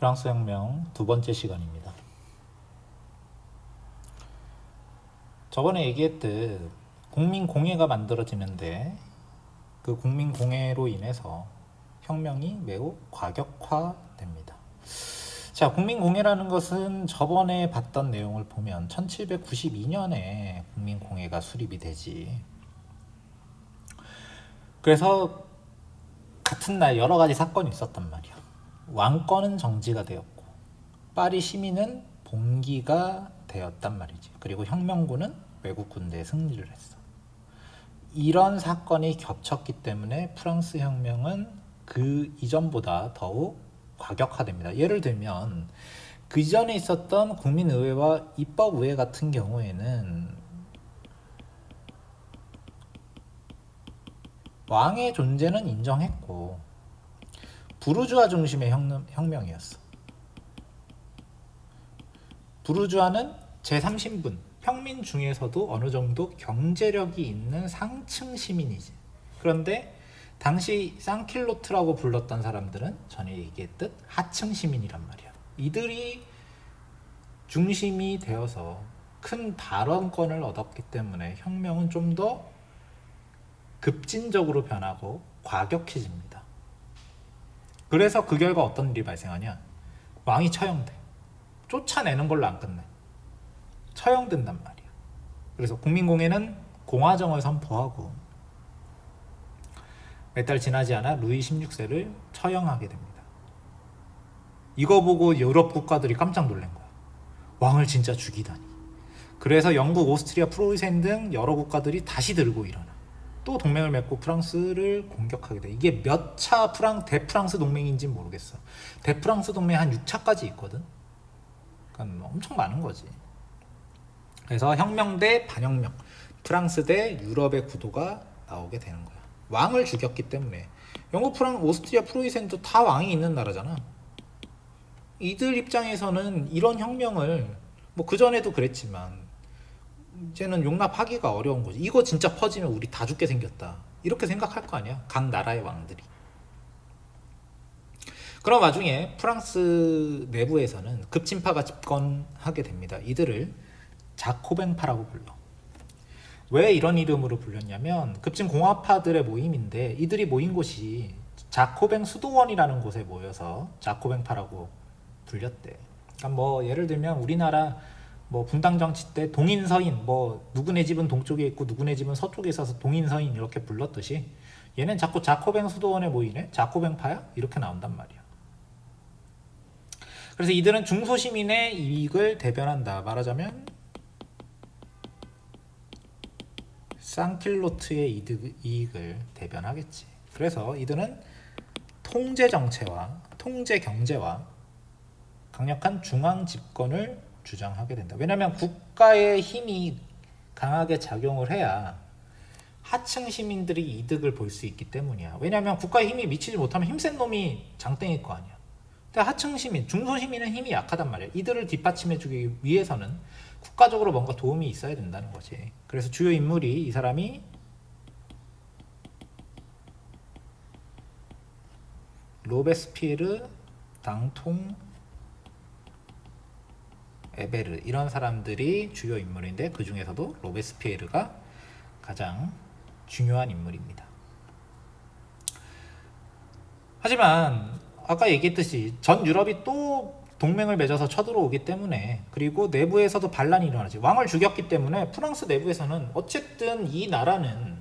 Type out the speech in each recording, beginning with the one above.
프랑스 혁명 두 번째 시간입니다. 저번에 얘기했듯 국민공회가 만들어지는데 그 국민공회로 인해서 혁명이 매우 과격화됩니다. 자, 국민공회라는 것은 저번에 봤던 내용을 보면 1792년에 국민공회가 수립이 되지. 그래서 같은 날 여러 가지 사건이 있었단 말이야. 왕권은 정지가 되었고 파리 시민은 봉기가 되었단 말이지. 그리고 혁명군은 외국 군대에 승리를 했어. 이런 사건이 겹쳤기 때문에 프랑스 혁명은 그 이전보다 더욱 과격화됩니다. 예를 들면 그 이전에 있었던 국민의회와 입법의회 같은 경우에는 왕의 존재는 인정했고 부르주아 중심의 혁명이었어. 부르주아는 제3신분, 평민 중에서도 어느 정도 경제력이 있는 상층 시민이지. 그런데 당시 상킬로트라고 불렀던 사람들은 전에 얘기했듯 하층 시민이란 말이야. 이들이 중심이 되어서 큰 발언권을 얻었기 때문에 혁명은 좀 더 급진적으로 변하고 과격해집니다. 그래서 그 결과 어떤 일이 발생하냐? 왕이 처형돼. 쫓아내는 걸로 안 끝내. 처형된단 말이야. 그래서 국민공회는 공화정을 선포하고 몇 달 지나지 않아 루이 16세를 처형하게 됩니다. 이거 보고 유럽 국가들이 깜짝 놀란 거야. 왕을 진짜 죽이다니. 그래서 영국, 오스트리아, 프로이센 등 여러 국가들이 다시 들고 일어나. 또 동맹을 맺고 프랑스를 공격하게 돼. 이게 몇 차 대프랑스 동맹인지 모르겠어. 대프랑스 동맹 한 6차까지 있거든. 그러니까 엄청 많은 거지. 그래서 혁명 대 반혁명, 프랑스 대 유럽의 구도가 나오게 되는 거야. 왕을 죽였기 때문에. 영국, 오스트리아, 프로이센도 다 왕이 있는 나라잖아. 이들 입장에서는 이런 혁명을 뭐 그전에도 그랬지만 이제는 용납하기가 어려운 거지. 이거 진짜 퍼지면 우리 다 죽게 생겼다. 이렇게 생각할 거 아니야. 각 나라의 왕들이. 그런 와중에 프랑스 내부에서는 급진파가 집권하게 됩니다. 이들을 자코뱅파라고 불러. 왜 이런 이름으로 불렸냐면 급진 공화파들의 모임인데 이들이 모인 곳이 자코뱅 수도원이라는 곳에 모여서 자코뱅파라고 불렸대. 그러니까 뭐 예를 들면 우리나라 뭐 분당 정치 때 동인 서인, 뭐 누구네 집은 동쪽에 있고 누구네 집은 서쪽에 있어서 동인 서인 이렇게 불렀듯이 얘는 자꾸 자코뱅 수도원에 모이네, 자코뱅파야? 이렇게 나온단 말이야. 그래서 이들은 중소시민의 이익을 대변한다. 말하자면 상킬로트의 이익을 대변하겠지. 그래서 이들은 통제 정체와 통제 경제와 강력한 중앙 집권을 주장하게 된다. 왜냐하면 국가의 힘이 강하게 작용을 해야 하층 시민들이 이득을 볼 수 있기 때문이야. 왜냐하면 국가의 힘이 미치지 못하면 힘센 놈이 장땡일 거 아니야. 근데 하층 시민, 중소 시민은 힘이 약하단 말이야. 이들을 뒷받침해주기 위해서는 국가적으로 뭔가 도움이 있어야 된다는 거지. 그래서 주요 인물이 이 사람이 로베스피에르, 당통, 에베르 이런 사람들이 주요 인물인데 그 중에서도 로베스피에르가 가장 중요한 인물입니다. 하지만 아까 얘기했듯이 전 유럽이 또 동맹을 맺어서 쳐들어오기 때문에 그리고 내부에서도 반란이 일어나지. 왕을 죽였기 때문에 프랑스 내부에서는 어쨌든 이 나라는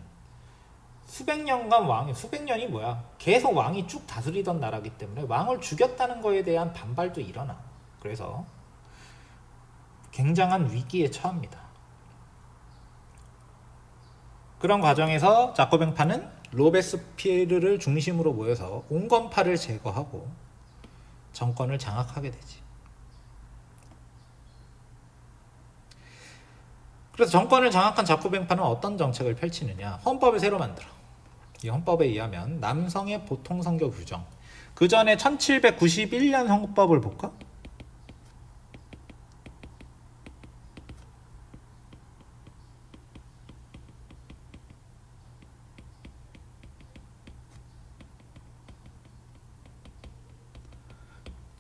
수백 년간 수백 년이 뭐야? 계속 왕이 쭉 다스리던 나라기 때문에 왕을 죽였다는 거에 대한 반발도 일어나. 그래서 굉장한 위기에 처합니다. 그런 과정에서 자코뱅파는 로베스피에르를 중심으로 모여서 온건파를 제거하고 정권을 장악하게 되지. 그래서 정권을 장악한 자코뱅파는 어떤 정책을 펼치느냐? 헌법을 새로 만들어. 이 헌법에 의하면 남성의 보통선거 규정. 그 전에 1791년 헌법을 볼까?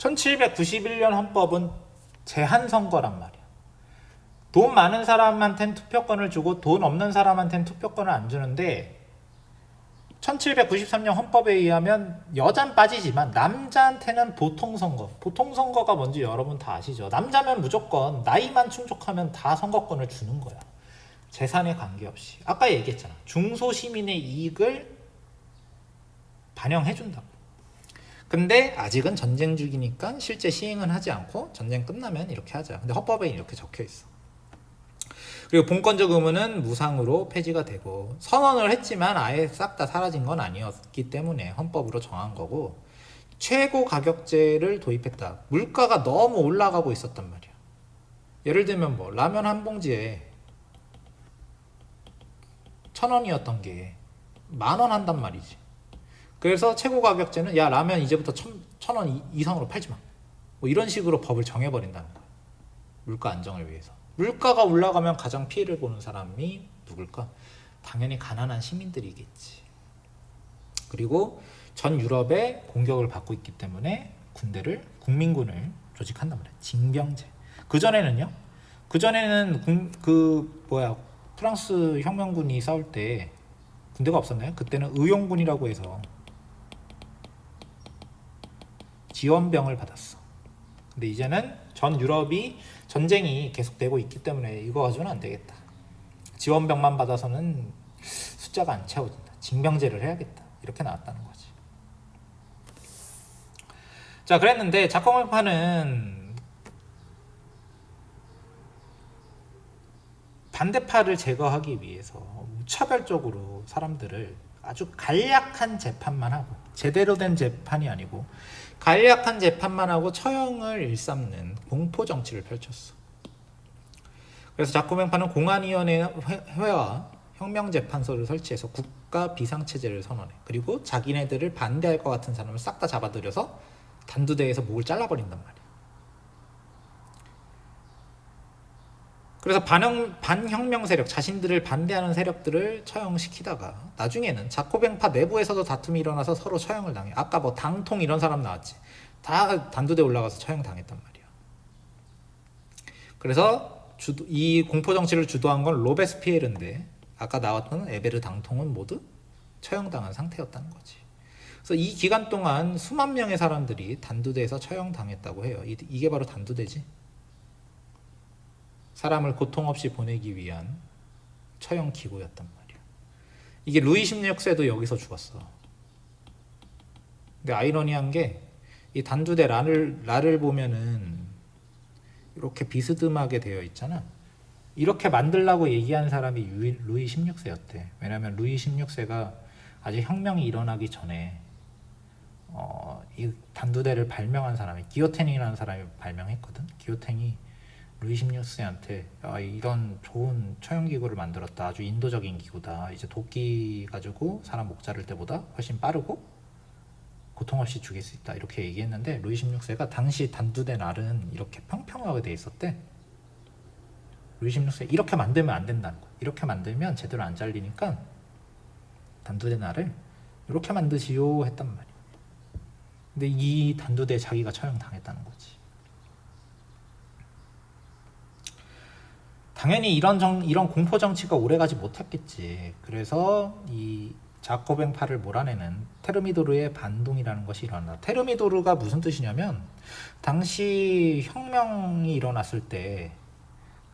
1791년 헌법은 제한 선거란 말이야. 돈 많은 사람한테는 투표권을 주고 돈 없는 사람한테는 투표권을 안 주는데 1793년 헌법에 의하면 여잔 빠지지만 남자한테는 보통선거, 보통선거가 뭔지 여러분 다 아시죠? 남자면 무조건 나이만 충족하면 다 선거권을 주는 거야. 재산에 관계없이. 아까 얘기했잖아. 중소시민의 이익을 반영해준다고. 근데 아직은 전쟁 중이니까 실제 시행은 하지 않고 전쟁 끝나면 이렇게 하자. 근데 헌법에 이렇게 적혀 있어. 그리고 본권적 의무는 무상으로 폐지가 되고 선언을 했지만 아예 싹 다 사라진 건 아니었기 때문에 헌법으로 정한 거고 최고 가격제를 도입했다. 물가가 너무 올라가고 있었단 말이야. 예를 들면 뭐 라면 한 봉지에 1,000원이었던 게 10,000원 한단 말이지. 그래서 최고 가격제는 야 라면 이제부터 1,000원 이상으로 팔지 마. 뭐 이런 식으로 법을 정해버린다는 거야. 물가 안정을 위해서. 물가가 올라가면 가장 피해를 보는 사람이 누굴까? 당연히 가난한 시민들이겠지. 그리고 전 유럽의 공격을 받고 있기 때문에 국민군을 조직한단 말이야. 징병제. 그전에는요? 그전에는 프랑스 혁명군이 싸울 때 군대가 없었나요? 그때는 의용군이라고 해서 지원병을 받았어. 근데 이제는 전 유럽이 전쟁이 계속되고 있기 때문에 이거 가지고는 안 되겠다. 지원병만 받아서는 숫자가 안 채워진다. 징병제를 해야겠다. 이렇게 나왔다는 거지. 자, 그랬는데 작곡명파는 반대파를 제거하기 위해서 무차별적으로 사람들을 아주 간략한 재판만 하고 제대로 된 재판이 아니고 간략한 재판만 하고 처형을 일삼는 공포 정치를 펼쳤어. 그래서 자코맹파는 공안위원회와 혁명재판소를 설치해서 국가 비상체제를 선언해. 그리고 자기네들을 반대할 것 같은 사람을 싹 다 잡아들여서 단두대에서 목을 잘라버린단 말이야. 그래서 반혁명 세력, 자신들을 반대하는 세력들을 처형시키다가 나중에는 자코뱅파 내부에서도 다툼이 일어나서 서로 처형을 당해. 아까 뭐 당통 이런 사람 나왔지. 다 단두대 올라가서 처형당했단 말이야. 그래서 이 공포정치를 주도한 건 로베스피에르인데 아까 나왔던 에베르 당통은 모두 처형당한 상태였다는 거지. 그래서 이 기간 동안 수만 명의 사람들이 단두대에서 처형당했다고 해요. 이게 바로 단두대지. 사람을 고통 없이 보내기 위한 처형 기구였단 말이야. 이게 루이 16세도 여기서 죽었어. 근데 아이러니한 게 이 단두대 라를 보면은 이렇게 비스듬하게 되어 있잖아. 이렇게 만들라고 얘기한 사람이 루이 16세였대. 왜냐면 루이 16세가 아직 혁명이 일어나기 전에 이 단두대를 발명한 사람이 기요탱이라는 사람이 발명했거든. 기요탱이 루이 16세한테 이런 좋은 처형기구를 만들었다. 아주 인도적인 기구다. 이제 도끼 가지고 사람 목 자를 때보다 훨씬 빠르고 고통 없이 죽일 수 있다. 이렇게 얘기했는데 루이 16세가 당시 단두대 날은 이렇게 평평하게 돼 있었대. 루이 16세 이렇게 만들면 안 된다는 거야. 이렇게 만들면 제대로 안 잘리니까 단두대 날을 이렇게 만드시오 했단 말이야. 근데 이 단두대에 자기가 처형당했다는 거지. 당연히 이런 공포 정치가 오래가지 못했겠지. 그래서 이 자코뱅파를 몰아내는 테르미도르의 반동이라는 것이 일어난다. 테르미도르가 무슨 뜻이냐면 당시 혁명이 일어났을 때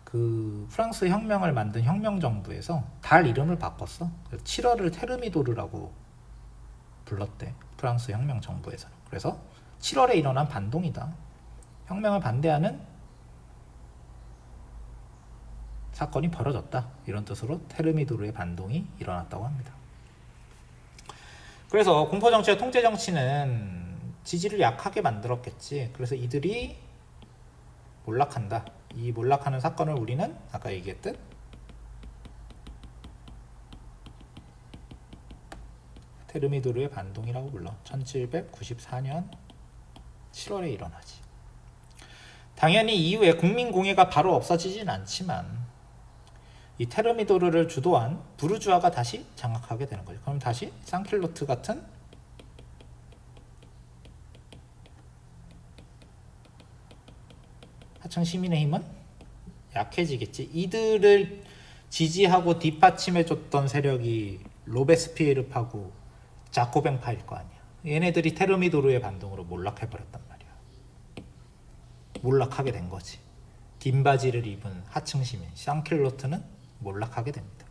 그 프랑스 혁명을 만든 혁명 정부에서 달 이름을 바꿨어. 7월을 테르미도르라고 불렀대. 프랑스 혁명 정부에서는. 그래서 7월에 일어난 반동이다. 혁명을 반대하는 사건이 벌어졌다. 이런 뜻으로 테르미도르의 반동이 일어났다고 합니다. 그래서 공포정치와 통제정치는 지지를 약하게 만들었겠지. 그래서 이들이 몰락한다. 이 몰락하는 사건을 우리는 아까 얘기했듯 테르미도르의 반동이라고 불러. 1794년 7월에 일어나지. 당연히 이후에 국민공예가 바로 없어지진 않지만 이 테르미도르를 주도한 부르주아가 다시 장악하게 되는 거죠. 그럼 다시 상킬로트 같은 하층 시민의 힘은 약해지겠지. 이들을 지지하고 뒷받침해줬던 세력이 로베스피에르파고 자코뱅파일 거 아니야. 얘네들이 테르미도르의 반동으로 몰락해버렸단 말이야. 몰락하게 된 거지. 긴 바지를 입은 하층 시민 샹킬로트는 몰락하게 됩니다.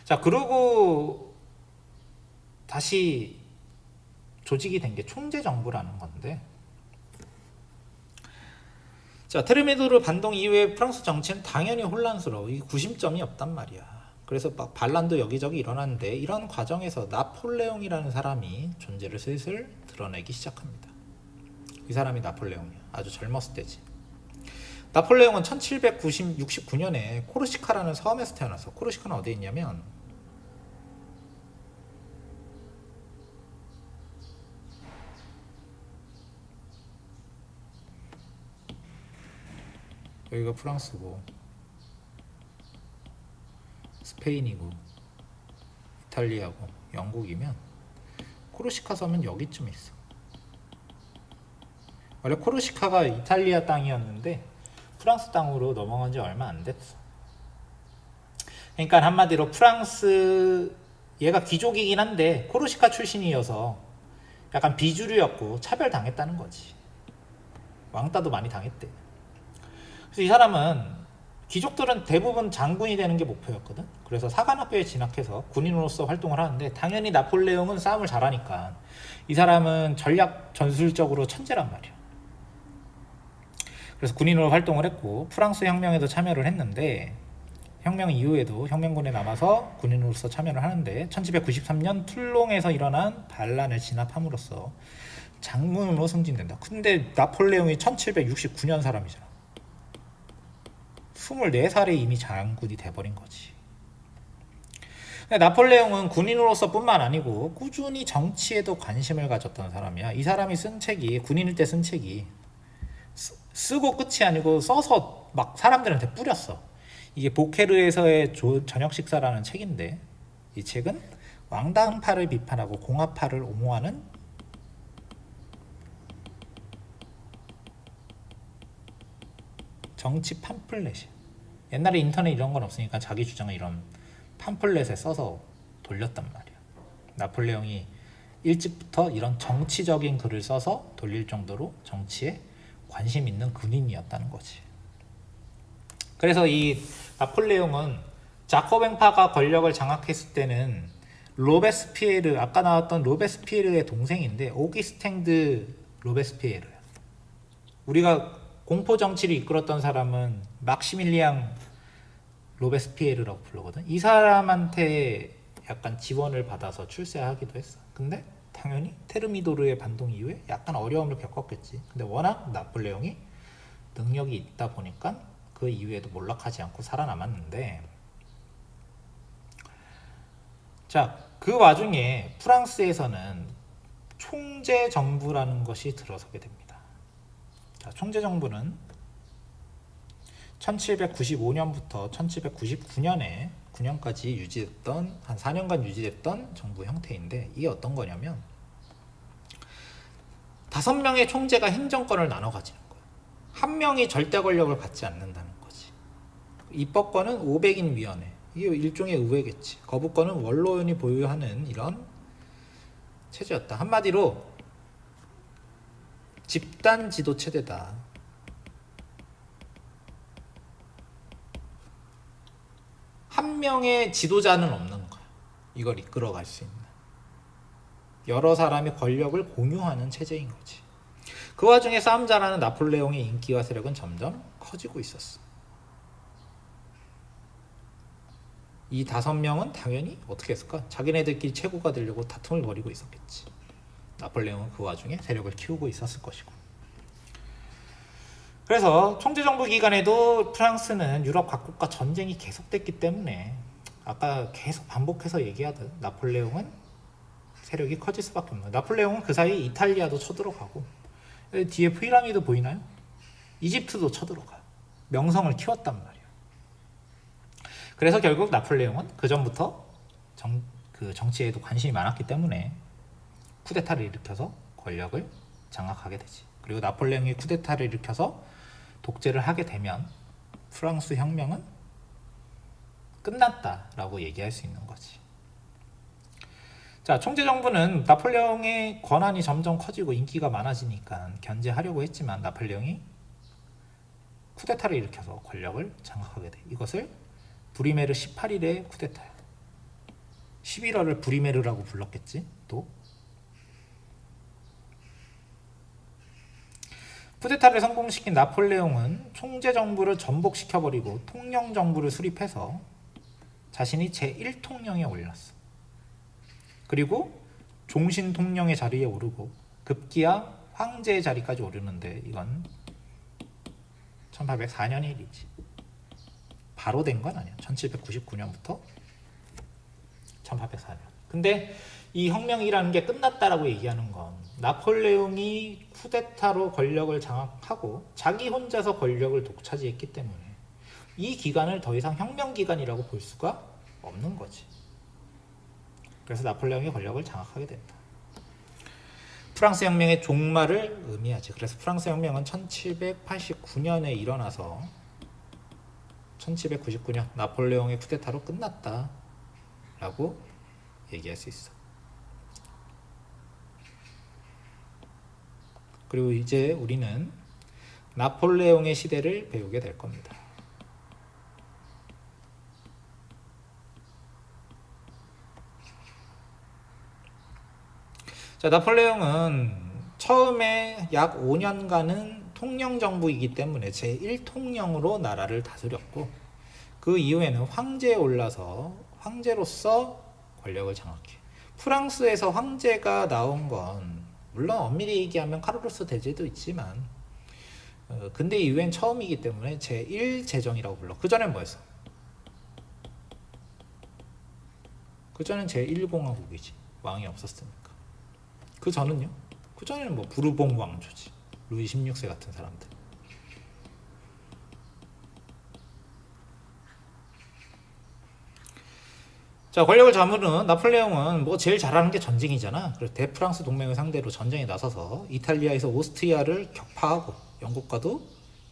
자, 그리고 다시 조직이 된 게 총재정부라는 건데, 자, 테르미도르 반동 이후에 프랑스 정치는 당연히 혼란스러워. 이게 구심점이 없단 말이야. 그래서 막 반란도 여기저기 일어났는데, 이런 과정에서 나폴레옹이라는 사람이 존재를 슬슬 드러내기 시작합니다. 이 사람이 나폴레옹이야. 아주 젊었을 때지. 나폴레옹은 1769년에 코르시카라는 섬에서 태어났어. 코르시카는 어디에 있냐면 여기가 프랑스고 스페인이고 이탈리아고 영국이면 코르시카 섬은 여기쯤에 있어. 원래 코르시카가 이탈리아 땅이었는데 프랑스 땅으로 넘어간 지 얼마 안 됐어. 그러니까 한마디로 프랑스, 얘가 귀족이긴 한데 코르시카 출신이어서 약간 비주류였고 차별당했다는 거지. 왕따도 많이 당했대. 그래서 이 사람은, 귀족들은 대부분 장군이 되는 게 목표였거든. 그래서 사관학교에 진학해서 군인으로서 활동을 하는데, 당연히 나폴레옹은 싸움을 잘하니까 이 사람은 전략 전술적으로 천재란 말이야. 그래서 군인으로 활동을 했고 프랑스 혁명에도 참여를 했는데, 혁명 이후에도 혁명군에 남아서 군인으로서 참여를 하는데 1793년 툴롱에서 일어난 반란을 진압함으로써 장군으로 승진된다. 근데 나폴레옹이 1769년 사람이잖아. 24살에 이미 장군이 돼버린 거지. 나폴레옹은 군인으로서 뿐만 아니고 꾸준히 정치에도 관심을 가졌던 사람이야. 이 사람이 쓴 책이, 군인일 때 쓴 책이 쓰고 끝이 아니고 써서 막 사람들한테 뿌렸어. 이게 보케르에서의 저녁 식사라는 책인데, 이 책은 왕당파를 비판하고 공화파를 옹호하는 정치 팜플렛이야. 옛날에 인터넷 이런 건 없으니까 자기 주장을 이런 팜플렛에 써서 돌렸단 말이야. 나폴레옹이 일찍부터 이런 정치적인 글을 써서 돌릴 정도로 정치에 관심 있는 군인이었다는 거지. 그래서 이 나폴레옹은 자코뱅파가 권력을 장악했을 때는 로베스피에르, 아까 나왔던 로베스피에르의 동생인데 오기스탱드 로베스피에르야. 우리가 공포 정치를 이끌었던 사람은 막시밀리앙 로베스피에르라고 부르거든. 이 사람한테 약간 지원을 받아서 출세하기도 했어. 근데 당연히 테르미도르의 반동 이후에 약간 어려움을 겪었겠지. 근데 워낙 나폴레옹이 능력이 있다 보니까 그 이후에도 몰락하지 않고 살아남았는데, 자, 그 와중에 프랑스에서는 총재 정부라는 것이 들어서게 됩니다. 자, 총재 정부는 1795년부터 1799년에 9년까지 유지됐던, 한 4년간 유지됐던 정부 형태인데, 이게 어떤 거냐면 5명의 총재가 행정권을 나눠 가지는 거야. 한 명이 절대 권력을 갖지 않는다는 거지. 입법권은 500인 위원회, 이게 일종의 의회겠지. 거부권은 원로원이 보유하는 이런 체제였다. 한마디로 집단 지도 체제다. 한 명의 지도자는 없는 거야. 이걸 이끌어갈 수 있는. 여러 사람이 권력을 공유하는 체제인 거지. 그 와중에 싸움 잘하는 나폴레옹의 인기와 세력은 점점 커지고 있었어. 이 5명은 당연히 어떻게 했을까? 자기네들끼리 최고가 되려고 다툼을 벌이고 있었겠지. 나폴레옹은 그 와중에 세력을 키우고 있었을 것이고. 그래서 총재정부 기간에도 프랑스는 유럽 각국과 전쟁이 계속됐기 때문에, 아까 계속 반복해서 얘기하듯 나폴레옹은 세력이 커질 수밖에 없는 거예요. 나폴레옹은 그 사이 이탈리아도 쳐들어가고, 뒤에 피라미드 보이나요? 이집트도 쳐들어가. 명성을 키웠단 말이에요. 그래서 결국 나폴레옹은 그 전부터 정치에도 관심이 많았기 때문에 쿠데타를 일으켜서 권력을 장악하게 되지. 그리고 나폴레옹이 쿠데타를 일으켜서 독재를 하게 되면 프랑스 혁명은 끝났다라고 얘기할 수 있는 거지. 자, 총재정부는 나폴레옹의 권한이 점점 커지고 인기가 많아지니까 견제하려고 했지만 나폴레옹이 쿠데타를 일으켜서 권력을 장악하게 돼. 이것을 브리메르 18일의 쿠데타야. 11월을 브리메르라고 불렀겠지. 또 쿠데타를 성공시킨 나폴레옹은 총재정부를 전복시켜버리고 통령정부를 수립해서 자신이 제1통령에 올랐어. 그리고 종신통령의 자리에 오르고 급기야 황제의 자리까지 오르는데 이건 1804년의 일이지. 바로 된 건 아니야. 1799년부터 1804년. 근데 이 혁명이라는 게 끝났다라고 얘기하는 건 나폴레옹이 쿠데타로 권력을 장악하고 자기 혼자서 권력을 독차지했기 때문에 이 기간을 더 이상 혁명 기간이라고 볼 수가 없는 거지. 그래서 나폴레옹이 권력을 장악하게 된다. 프랑스 혁명의 종말을 의미하지. 그래서 프랑스 혁명은 1789년에 일어나서 1799년 나폴레옹의 쿠데타로 끝났다라고 얘기할 수 있어. 그리고 이제 우리는 나폴레옹의 시대를 배우게 될 겁니다. 자, 나폴레옹은 처음에 약 5년간은 통령정부이기 때문에 제1통령으로 나라를 다스렸고 그 이후에는 황제에 올라서 황제로서 권력을 장악해. 프랑스에서 황제가 나온 건 물론 엄밀히 얘기하면 카를로스 대제도 있지만 근대 이후엔 처음이기 때문에 제1제정이라고 불러. 그 전엔 뭐였어? 그 전엔 제1공화국이지. 왕이 없었으니까. 그 전은요? 그 전에는 뭐 부르봉 왕조지. 루이 16세 같은 사람들. 자, 권력을 잡으는 나폴레옹은 뭐 제일 잘하는 게 전쟁이잖아. 그래서 대프랑스 동맹을 상대로 전쟁에 나서서 이탈리아에서 오스트리아를 격파하고 영국과도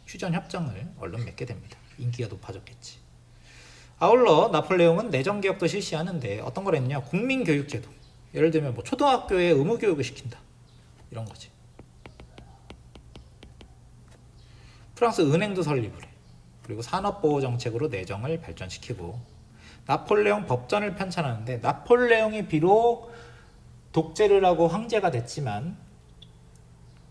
휴전 협정을 얼른 맺게 됩니다. 인기가 높아졌겠지. 아울러 나폴레옹은 내정 개혁도 실시하는데 어떤 걸 했냐? 국민교육제도. 예를 들면 뭐 초등학교에 의무교육을 시킨다. 이런 거지. 프랑스 은행도 설립을 해. 그리고 산업보호 정책으로 내정을 발전시키고 나폴레옹 법전을 편찬하는데 나폴레옹이 비록 독재를 하고 황제가 됐지만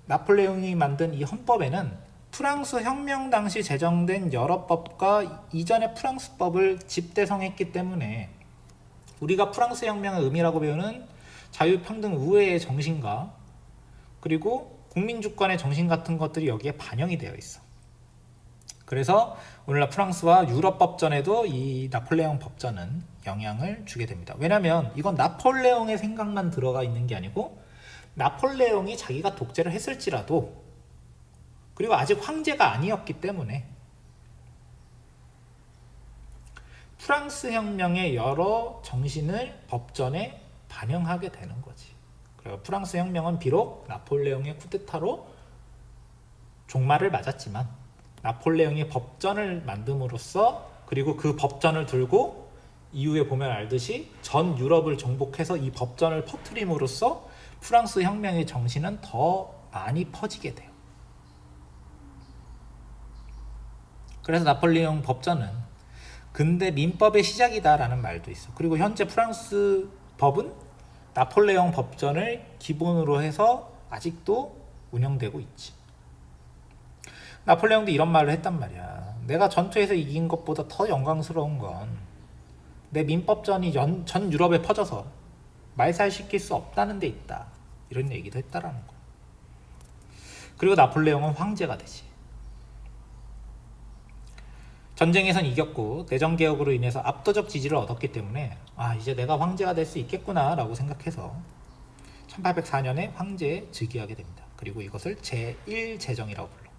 나폴레옹이 만든 이 헌법에는 프랑스 혁명 당시 제정된 여러 법과 이전의 프랑스법을 집대성했기 때문에 우리가 프랑스 혁명의 의미라고 배우는 자유평등 우애의 정신과 그리고 국민주권의 정신 같은 것들이 여기에 반영이 되어 있어. 그래서 오늘날 프랑스와 유럽 법전에도 이 나폴레옹 법전은 영향을 주게 됩니다. 왜냐하면 이건 나폴레옹의 생각만 들어가 있는 게 아니고 나폴레옹이 자기가 독재를 했을지라도 그리고 아직 황제가 아니었기 때문에 프랑스 혁명의 여러 정신을 법전에 반영하게 되는 거지. 그리고 프랑스 혁명은 비록 나폴레옹의 쿠데타로 종말을 맞았지만 나폴레옹이 법전을 만듦으로써 그리고 그 법전을 들고 이후에 보면 알듯이 전 유럽을 정복해서 이 법전을 퍼뜨림으로써 프랑스 혁명의 정신은 더 많이 퍼지게 돼요. 그래서 나폴레옹 법전은 근대 민법의 시작이다라는 말도 있어. 그리고 현재 프랑스 법은 나폴레옹 법전을 기본으로 해서 아직도 운영되고 있지. 나폴레옹도 이런 말을 했단 말이야. 내가 전투에서 이긴 것보다 더 영광스러운 건 내 민법전이 전 유럽에 퍼져서 말살시킬 수 없다는 데 있다. 이런 얘기도 했다라는 거야. 그리고 나폴레옹은 황제가 되지. 전쟁에선 이겼고 내정개혁으로 인해서 압도적 지지를 얻었기 때문에 이제 내가 황제가 될 수 있겠구나 라고 생각해서 1804년에 황제에 즉위하게 됩니다. 그리고 이것을 제1제정이라고 불러.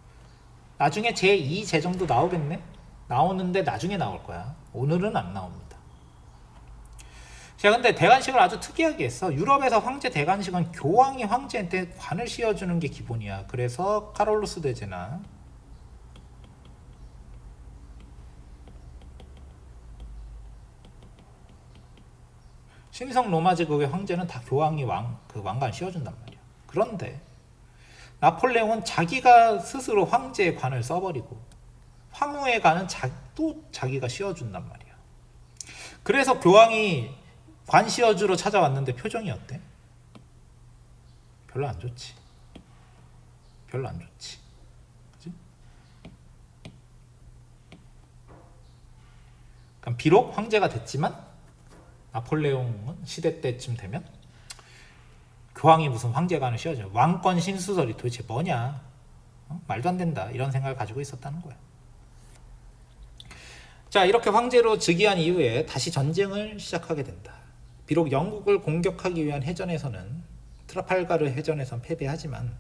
나중에 제2제정도 나오겠네? 나오는데 나중에 나올 거야. 오늘은 안 나옵니다. 자, 근데 대관식을 아주 특이하게 했어. 유럽에서 황제 대관식은 교황이 황제한테 관을 씌워주는 게 기본이야. 그래서 카롤루스 대제나 신성 로마 제국의 황제는 다 교황이 왕관 씌워준단 말이야. 그런데 나폴레옹은 자기가 스스로 황제의 관을 써버리고 황후의 관은 또 자기가 씌워준단 말이야. 그래서 교황이 관 씌워주러 찾아왔는데 표정이 어때? 별로 안 좋지. 별로 안 좋지. 그치? 그럼 비록 황제가 됐지만 나폴레옹은 시대 때쯤 되면 교황이 무슨 황제관을 씌워줘. 왕권 신수설이 도대체 뭐냐. 말도 안 된다. 이런 생각을 가지고 있었다는 거야. 자, 이렇게 황제로 즉위한 이후에 다시 전쟁을 시작하게 된다. 비록 영국을 공격하기 위한 해전에서는 트라팔가르 해전에선 패배하지만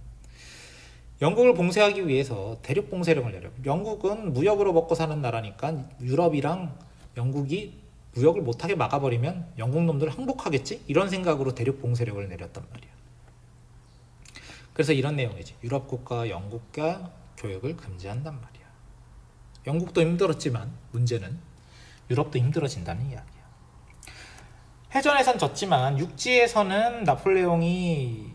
영국을 봉쇄하기 위해서 대륙 봉쇄령을 내려. 영국은 무역으로 먹고 사는 나라니까 유럽이랑 영국이 무역을 못하게 막아버리면 영국 놈들 항복하겠지? 이런 생각으로 대륙 봉쇄령을 내렸단 말이야. 그래서 이런 내용이지. 유럽 국가와 영국과 교역을 금지한단 말이야. 영국도 힘들었지만 문제는 유럽도 힘들어진다는 이야기야. 해전에선 졌지만 육지에서는 나폴레옹이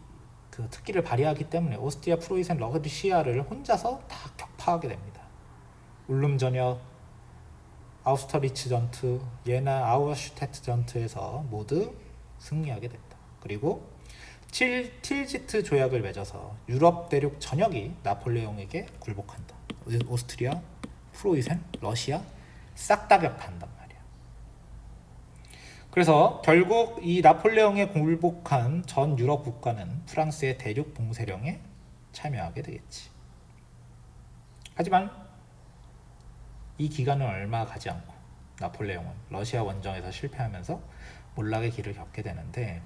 그 특기를 발휘하기 때문에 오스트리아, 프로이센, 러시아를 혼자서 다 격파하게 됩니다. 울름 전역, 아우스터리츠 전투, 예나 아우슈테트 전투에서 모두 승리하게 됐다. 그리고 틸지트 조약을 맺어서 유럽 대륙 전역이 나폴레옹에게 굴복한다. 오스트리아, 프로이센, 러시아 싹 다 격파한단 말이야. 그래서 결국 이 나폴레옹에 굴복한 전 유럽 국가는 프랑스의 대륙 봉쇄령에 참여하게 되겠지. 하지만 이 기간은 얼마 가지 않고 나폴레옹은 러시아 원정에서 실패하면서 몰락의 길을 겪게 되는데,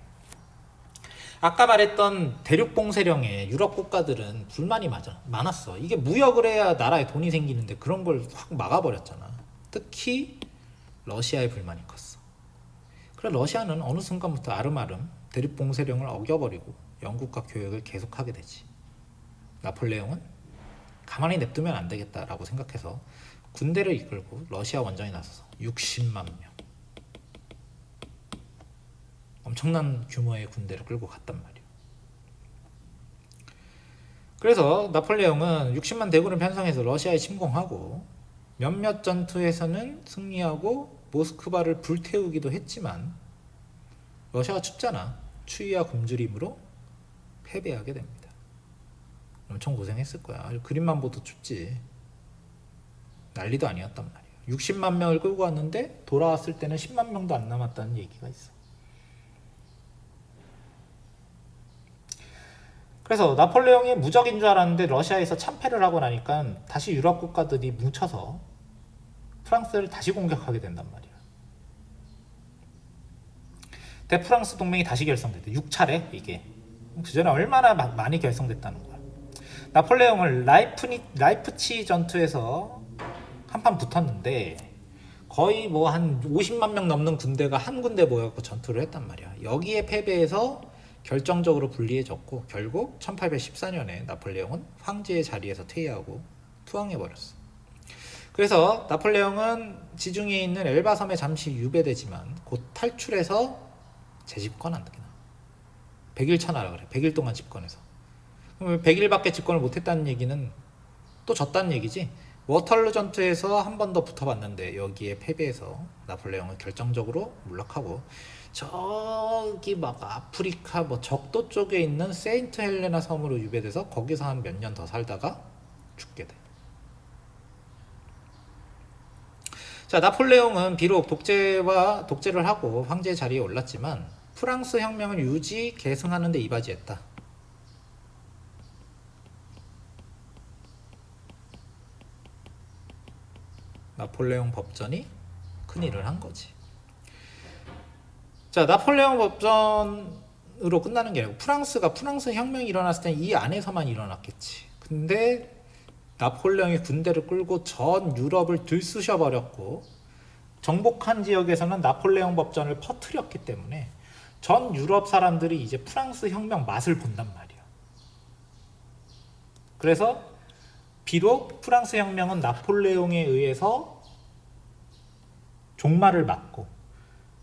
아까 말했던 대륙 봉쇄령에 유럽 국가들은 불만이 많았어. 이게 무역을 해야 나라에 돈이 생기는데 그런 걸 확 막아버렸잖아. 특히 러시아의 불만이 컸어. 그래 러시아는 어느 순간부터 아름아름 대륙 봉쇄령을 어겨버리고 영국과 교역을 계속하게 되지. 나폴레옹은 가만히 냅두면 안 되겠다라고 생각해서 군대를 이끌고 러시아 원정에 나서서 60만 명, 엄청난 규모의 군대를 끌고 갔단 말이에요. 그래서 나폴레옹은 60만 대군을 편성해서 러시아에 침공하고 몇몇 전투에서는 승리하고 모스크바를 불태우기도 했지만 러시아가 춥잖아. 추위와 굶주림으로 패배하게 됩니다. 엄청 고생했을 거야. 그림만 봐도 춥지. 난리도 아니었단 말이야. 60만 명을 끌고 왔는데 돌아왔을 때는 10만 명도 안 남았다는 얘기가 있어. 그래서 나폴레옹이 무적인 줄 알았는데 러시아에서 참패를 하고 나니까 다시 유럽 국가들이 뭉쳐서 프랑스를 다시 공격하게 된단 말이야. 대프랑스 동맹이 다시 결성됐대. 6차례 이게. 그전에 얼마나 많이 결성됐다는 거야. 나폴레옹을 라이프치 전투에서 한판 붙었는데 거의 뭐 한 50만 명 넘는 군대가 한 군데 모여서 전투를 했단 말이야. 여기에 패배해서 결정적으로 불리해졌고 결국 1814년에 나폴레옹은 황제의 자리에서 퇴위하고 투항해버렸어. 그래서 나폴레옹은 지중해에 있는 엘바 섬에 잠시 유배되지만 곧 탈출해서 재집권한다. 100일 천하라 그래. 100일 동안 집권해서. 100일밖에 집권을 못했다는 얘기는 또 졌다는 얘기지. 워털루 전투에서 한 번 더 붙어봤는데 여기에 패배해서 나폴레옹은 결정적으로 몰락하고 저기 막 아프리카 뭐 적도 쪽에 있는 세인트 헬레나 섬으로 유배돼서 거기서 한 몇 년 더 살다가 죽게 돼. 자, 나폴레옹은 비록 독재를 하고 황제 자리에 올랐지만 프랑스 혁명을 계승하는 데 이바지했다. 나폴레옹 법전이 큰일을 한 거지. 자, 나폴레옹 법전으로 끝나는 게 아니고 프랑스 혁명이 일어났을 땐 이 안에서만 일어났겠지. 근데 나폴레옹이 군대를 끌고 전 유럽을 들쑤셔 버렸고 정복한 지역에서는 나폴레옹 법전을 퍼뜨렸기 때문에 전 유럽 사람들이 이제 프랑스 혁명 맛을 본단 말이야. 그래서 비록 프랑스 혁명은 나폴레옹에 의해서 종말을 맞고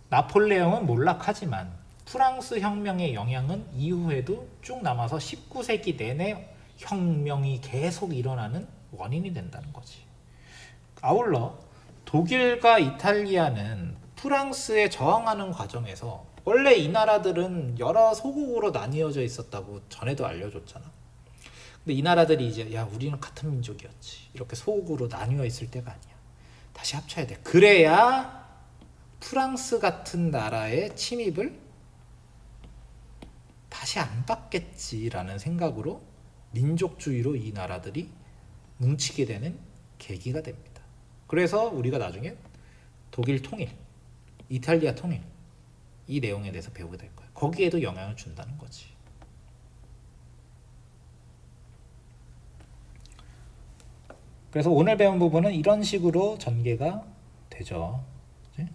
나폴레옹은 몰락하지만 프랑스 혁명의 영향은 이후에도 쭉 남아서 19세기 내내 혁명이 계속 일어나는 원인이 된다는 거지. 아울러 독일과 이탈리아는 프랑스에 저항하는 과정에서 원래 이 나라들은 여러 소국으로 나뉘어져 있었다고 전에도 알려줬잖아. 근데 이 나라들이 이제 야 우리는 같은 민족이었지 이렇게 소국으로 나뉘어 있을 때가 아니야. 다시 합쳐야 돼. 그래야 프랑스 같은 나라의 침입을 다시 안 받겠지라는 생각으로 민족주의로 이 나라들이 뭉치게 되는 계기가 됩니다. 그래서 우리가 나중에 독일 통일, 이탈리아 통일 이 내용에 대해서 배우게 될 거예요. 거기에도 영향을 준다는 거지. 그래서 오늘 배운 부분은 이런 식으로 전개가 되죠.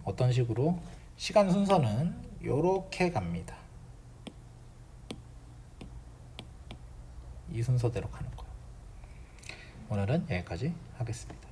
어떤 식으로? 시간 순서는 이렇게 갑니다. 이 순서대로 가는 거예요. 오늘은 여기까지 하겠습니다.